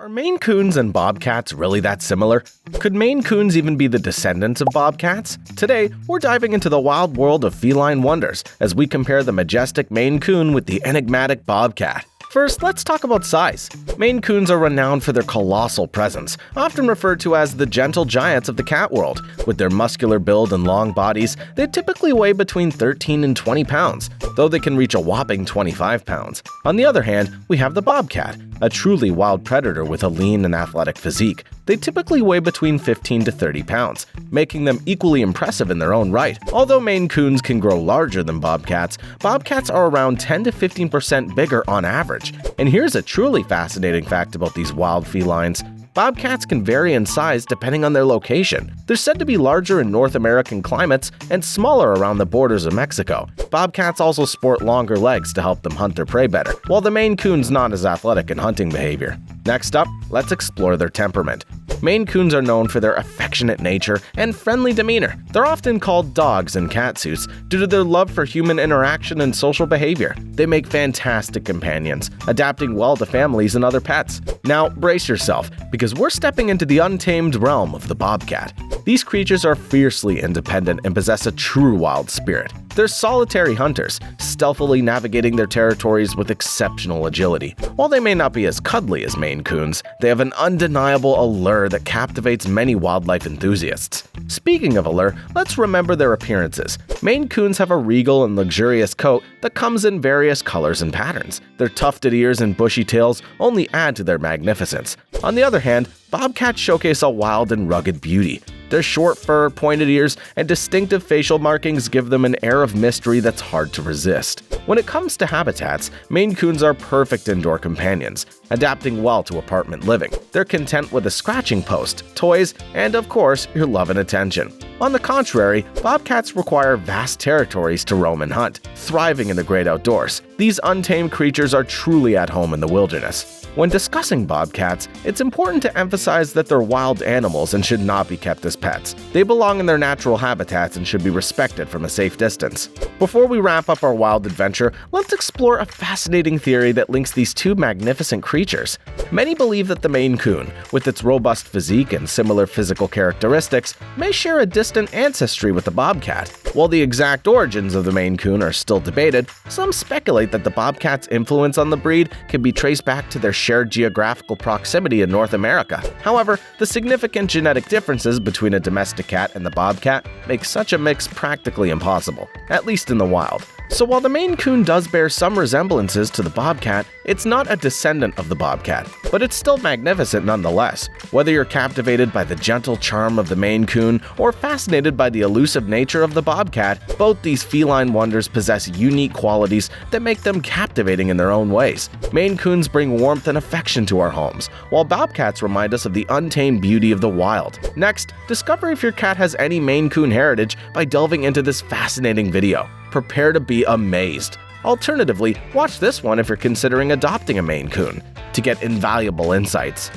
Are Maine Coons and Bobcats really that similar? Could Maine Coons even be the descendants of Bobcats? Today, we're diving into the wild world of feline wonders as we compare the majestic Maine Coon with the enigmatic Bobcat. First, let's talk about size. Maine Coons are renowned for their colossal presence, often referred to as the gentle giants of the cat world. With their muscular build and long bodies, they typically weigh between 13 and 20 pounds, though they can reach a whopping 25 pounds. On the other hand, we have the Bobcat, a truly wild predator with a lean and athletic physique. They typically weigh between 15 to 30 pounds, making them equally impressive in their own right. Although Maine Coons can grow larger than Bobcats, Bobcats are around 10 to 15% bigger on average. And here's a truly fascinating fact about these wild felines. Bobcats can vary in size depending on their location. They're said to be larger in North American climates and smaller around the borders of Mexico. Bobcats also sport longer legs to help them hunt their prey better, while the Maine Coon's not as athletic in hunting behavior. Next up, let's explore their temperament. Maine Coons are known for their affectionate nature and friendly demeanor. They're often called dogs in catsuits due to their love for human interaction and social behavior. They make fantastic companions, adapting well to families and other pets. Now, brace yourself, because we're stepping into the untamed realm of the Bobcat. These creatures are fiercely independent and possess a true wild spirit. They're solitary hunters, stealthily navigating their territories with exceptional agility. While they may not be as cuddly as Maine Coons, they have an undeniable allure that captivates many wildlife enthusiasts. Speaking of allure, let's remember their appearances. Maine Coons have a regal and luxurious coat that comes in various colors and patterns. Their tufted ears and bushy tails only add to their magnificence. On the other hand, Bobcats showcase a wild and rugged beauty. Their short fur, pointed ears, and distinctive facial markings give them an air of mystery that's hard to resist. When it comes to habitats, Maine Coons are perfect indoor companions, adapting well to apartment living. They're content with a scratching post, toys, and of course, your love and attention. On the contrary, Bobcats require vast territories to roam and hunt, thriving in the great outdoors. These untamed creatures are truly at home in the wilderness. When discussing Bobcats, it's important to emphasize that they're wild animals and should not be kept as pets. They belong in their natural habitats and should be respected from a safe distance. Before we wrap up our wild adventure, let's explore a fascinating theory that links these two magnificent creatures. Many believe that the Maine Coon, with its robust physique and similar physical characteristics, may share a distant ancestry with the Bobcat. While the exact origins of the Maine Coon are still debated, some speculate that the Bobcat's influence on the breed can be traced back to their shared geographical proximity in North America. However, the significant genetic differences between a domestic cat and the Bobcat make such a mix practically impossible, at least in the wild. So while the Maine Coon does bear some resemblances to the Bobcat, it's not a descendant of the Bobcat, but it's still magnificent nonetheless. Whether you're captivated by the gentle charm of the Maine Coon or fascinated by the elusive nature of the Bobcat, both these feline wonders possess unique qualities that make them captivating in their own ways. Maine Coons bring warmth and affection to our homes, while Bobcats remind us of the untamed beauty of the wild. Next, discover if your cat has any Maine Coon heritage by delving into this fascinating video. Prepare to be amazed. Alternatively, watch this one if you're considering adopting a Maine Coon to get invaluable insights.